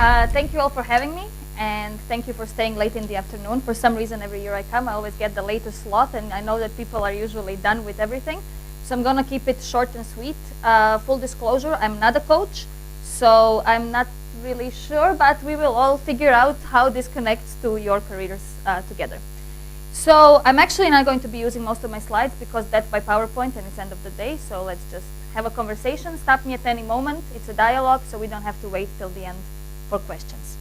Thank you all for having me, and thank you for staying late in the afternoon. For some reason, every year I come, I always get the latest slot, and I know that people are usually done with everything. So I'm going to keep it short and sweet. Full disclosure, I'm not a coach, so I'm not really sure, but we will all figure out how this connects to your careers together. So I'm actually not going to be using most of my slides because that's by PowerPoint and it's end of the day, so let's just have a conversation. Stop me at any moment. It's a dialogue, so we don't have to wait till the end for questions.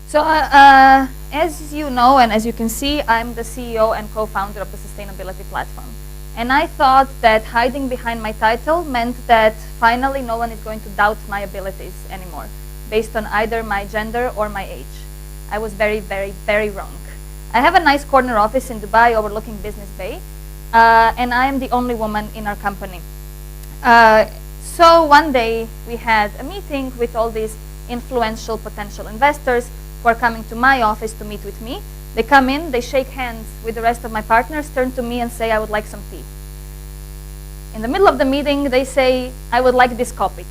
So as you know, and as you can see, I'm the CEO and co-founder of the sustainability platform. And I thought that hiding behind my title meant that finally no one is going to doubt my abilities anymore, based on either my gender or my age. I was very, very, very wrong. I have a nice corner office in Dubai overlooking Business Bay, and I am the only woman in our company. So one day we had a meeting with all these influential potential investors who are coming to my office to meet with me. They come in, they shake hands with the rest of my partners, turn to me and say, I would like some tea. In the middle of the meeting, they say, I would like this copied.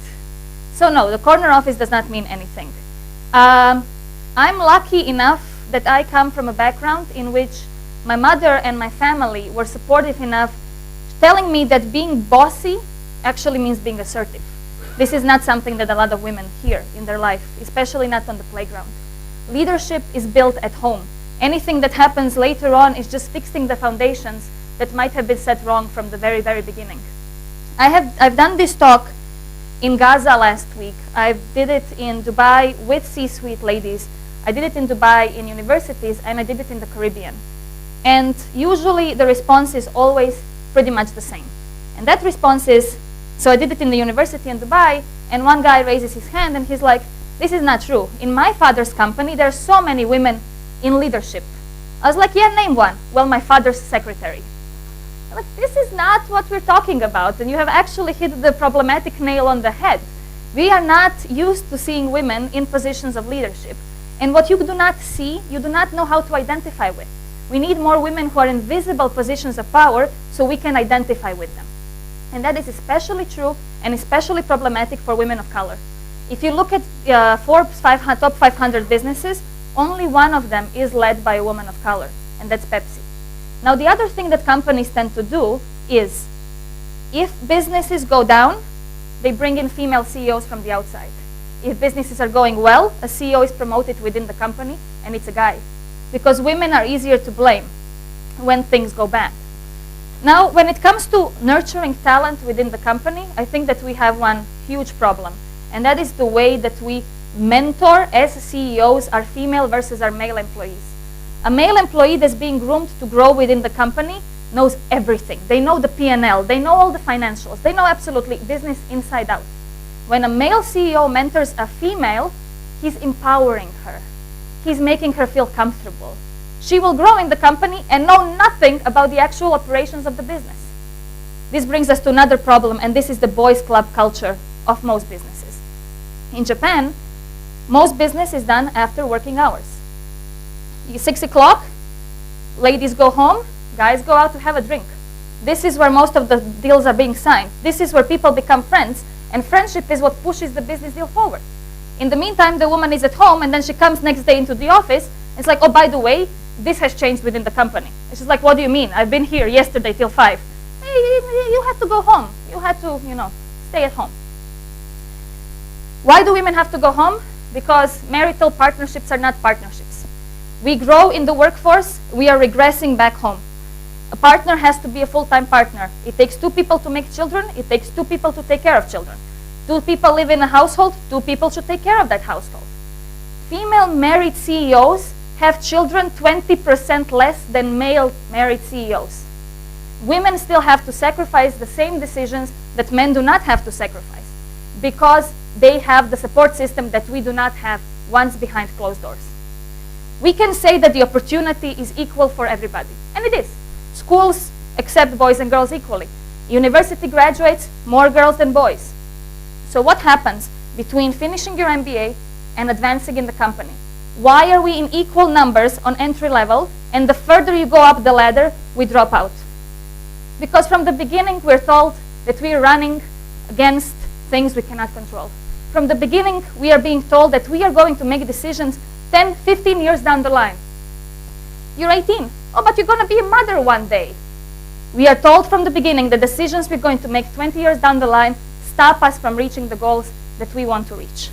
So no, the corner office does not mean anything. I'm lucky enough that I come from a background in which my mother and my family were supportive enough, telling me that being bossy actually means being assertive. This is not something that a lot of women hear in their life, especially not on the playground. Leadership is built at home. Anything that happens later on is just fixing the foundations that might have been set wrong from the very, very beginning. I've done this talk in Gaza last week. I did it in Dubai with C-suite ladies. I did it in Dubai in universities, and I did it in the Caribbean. And usually the response is always pretty much the same. And that response is, so I did it in the university in Dubai, and one guy raises his hand and he's like, this is not true. In my father's company, there are so many women in leadership. I was like, yeah, name one. Well, my father's secretary. Like, this is not what we're talking about, and you have actually hit the problematic nail on the head. We are not used to seeing women in positions of leadership. And what you do not see, you do not know how to identify with. We need more women who are in visible positions of power so we can identify with them. And that is especially true and especially problematic for women of color. If you look at Forbes top 500 businesses, only one of them is led by a woman of color, and that's Pepsi. Now, the other thing that companies tend to do is, if businesses go down, they bring in female CEOs from the outside. If businesses are going well, a CEO is promoted within the company, and it's a guy. Because women are easier to blame when things go bad. Now, when it comes to nurturing talent within the company, I think that we have one huge problem. And that is the way that we mentor as CEOs our female versus our male employees. A male employee that's being groomed to grow within the company knows everything. They know the P&L, they know all the financials, they know absolutely business inside out. When a male CEO mentors a female, he's empowering her. He's making her feel comfortable. She will grow in the company and know nothing about the actual operations of the business. This brings us to another problem, and this is the boys' club culture of most businesses. In Japan, most business is done after working hours. 6 o'clock, ladies go home, guys go out to have a drink. This is where most of the deals are being signed. This is where people become friends, and friendship is what pushes the business deal forward. In the meantime, the woman is at home, and then she comes next day into the office, and it's like, oh, by the way, this has changed within the company. And she's like, what do you mean? I've been here yesterday till 5. Hey, you had to go home. You had to, stay at home. Why do women have to go home? Because marital partnerships are not partnerships. We grow in the workforce, we are regressing back home. A partner has to be a full-time partner. It takes 2 people to make children, it takes 2 people to take care of children. 2 people live in a household, 2 people should take care of that household. Female married CEOs have children 20% less than male married CEOs. Women still have to sacrifice the same decisions that men do not have to sacrifice, because they have the support system that we do not have once behind closed doors. We can say that the opportunity is equal for everybody, and it is. Schools accept boys and girls equally. University graduates, more girls than boys. So what happens between finishing your MBA and advancing in the company? Why are we in equal numbers on entry level, and the further you go up the ladder, we drop out? Because from the beginning, we're told that we're running against things we cannot control. From the beginning, we are being told that we are going to make decisions 10, 15 years down the line. You're 18. Oh, but you're going to be a mother one day. We are told from the beginning the decisions we're going to make 20 years down the line stop us from reaching the goals that we want to reach.